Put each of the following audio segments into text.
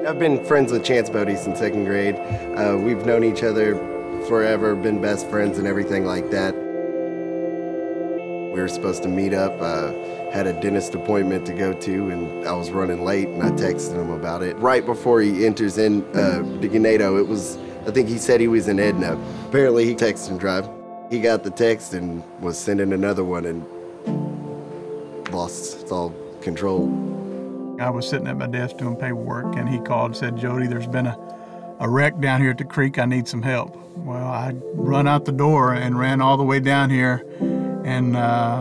I've been friends with Chance Bothe since 2nd grade. We've known each other forever, been best friends and everything like that. We were supposed to meet up, had a dentist appointment to go to, and I was running late, and I texted him about it. Right before he enters in to Ganado, I think he said he was in Edna. Apparently he texted and drive. He got the text and was sending another one and lost all control. I was sitting at my desk doing paperwork, and he called and said, "Jody, there's been a wreck down here at the creek. I need some help." Well, I run out the door and ran all the way down here and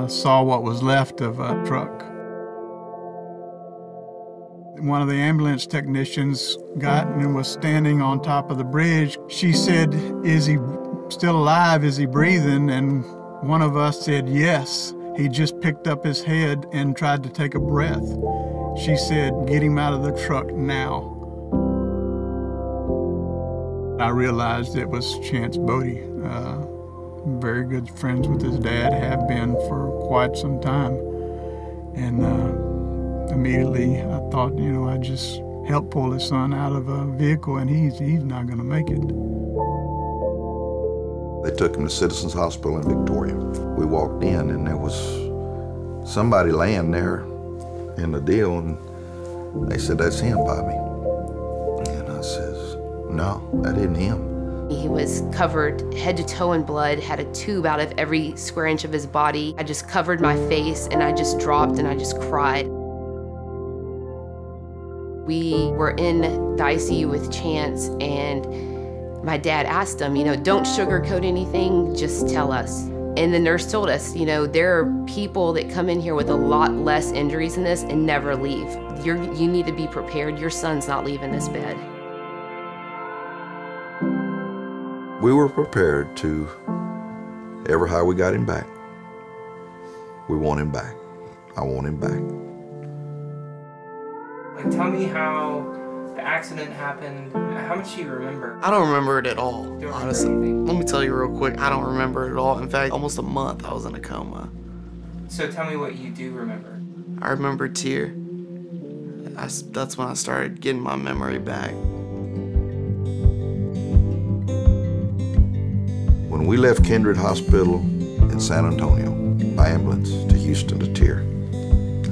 saw what was left of a truck. One of the ambulance technicians got and was standing on top of the bridge. She said, "Is he still alive? Is he breathing?" And one of us said, "Yes." He just picked up his head and tried to take a breath. She said, "Get him out of the truck now." I realized it was Chance Bothe. Very good friends with his dad, have been for quite some time. And immediately I thought, I just helped pull his son out of a vehicle, and he's not gonna make it. They took him to Citizens Hospital in Victoria. We walked in, and there was somebody laying there in the deal, and they said, "That's him, Bobby." And I says, "No, that isn't him." He was covered head to toe in blood, had a tube out of every square inch of his body. I just covered my face, and I just dropped, and I just cried. We were in the ICU with Chance, and my dad asked him, "Don't sugarcoat anything, just tell us." And the nurse told us, there are people that come in here with a lot less injuries than this and never leave. You need to be prepared. Your son's not leaving this bed. We were prepared to, ever how we got him back. We want him back. I want him back. Tell me how the accident happened. How much do you remember? I don't remember it at all, honestly. Anything? Let me tell you real quick, I don't remember it at all. In fact, almost a month I was in a coma. So tell me what you do remember. I remember TIRR. That's when I started getting my memory back. When we left Kindred Hospital in San Antonio by ambulance to Houston to TIRR,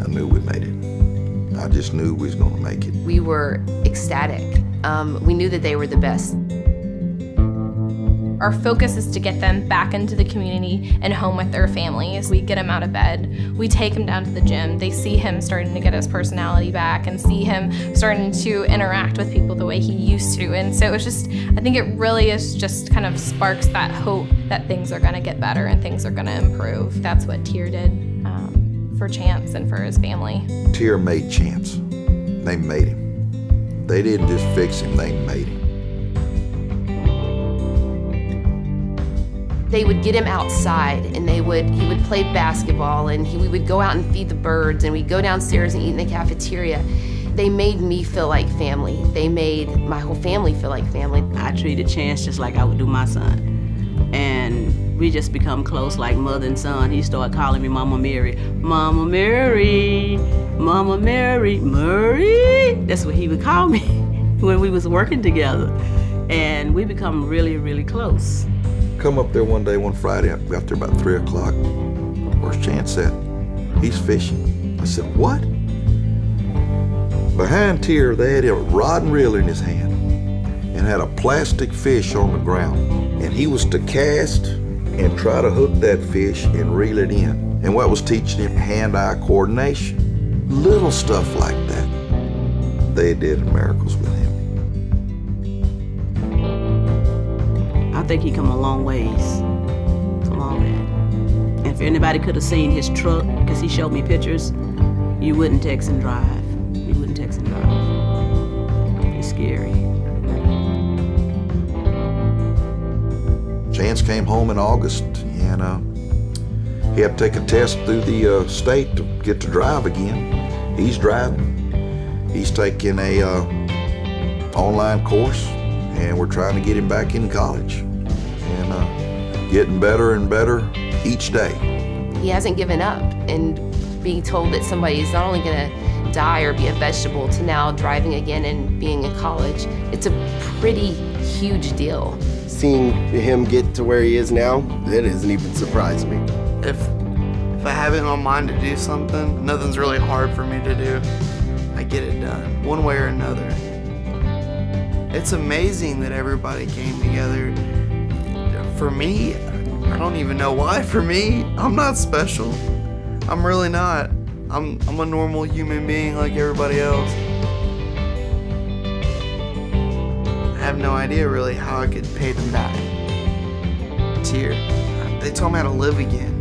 I knew we made it. I just knew we was gonna make it. We were ecstatic. We knew that they were the best. Our focus is to get them back into the community and home with their families. We get them out of bed, we take him down to the gym, they see him starting to get his personality back and see him starting to interact with people the way he used to. And so it was just, I think it really is just kind of sparks that hope that things are gonna get better and things are gonna improve. That's what TIRR did for Chance and for his family. TIRR made Chance. They made him. They didn't just fix him, they made him. They would get him outside, and he would play basketball, and we would go out and feed the birds, and we'd go downstairs and eat in the cafeteria. They made me feel like family. They made my whole family feel like family. I treated Chance just like I would do my son. And we just become close like mother and son. He started calling me Mama Mary. Mama Mary, Mama Mary, Murray. That's what he would call me when we was working together. And we become really, really close. Come up there one day, one Friday, I got there about 3 o'clock. Where's Chance at? He's fishing. I said, what? Behind TIRR, they had a rod and reel in his hand and had a plastic fish on the ground. And he was to cast and try to hook that fish and reel it in. And what was teaching him? Hand-eye coordination. Little stuff like that. They did miracles with him. I think he come a long ways from all that. And if anybody could have seen his truck, because he showed me pictures, you wouldn't text and drive. You wouldn't text and drive. It's scary. Chance came home in August, and he had to take a test through the state to get to drive again. He's driving. He's taking a online course, and we're trying to get him back in college. And getting better and better each day. He hasn't given up, and being told that somebody's not only gonna die or be a vegetable to now driving again and being in college. It's a pretty huge deal. Seeing him get to where he is now, it doesn't even surprise me. If I have it in my mind to do something, nothing's really hard for me to do. I get it done, one way or another. It's amazing that everybody came together. For me, I don't even know why. For me, I'm not special. I'm really not. I'm a normal human being like everybody else. I have no idea really how I could pay them back. TIRR, they taught me how to live again.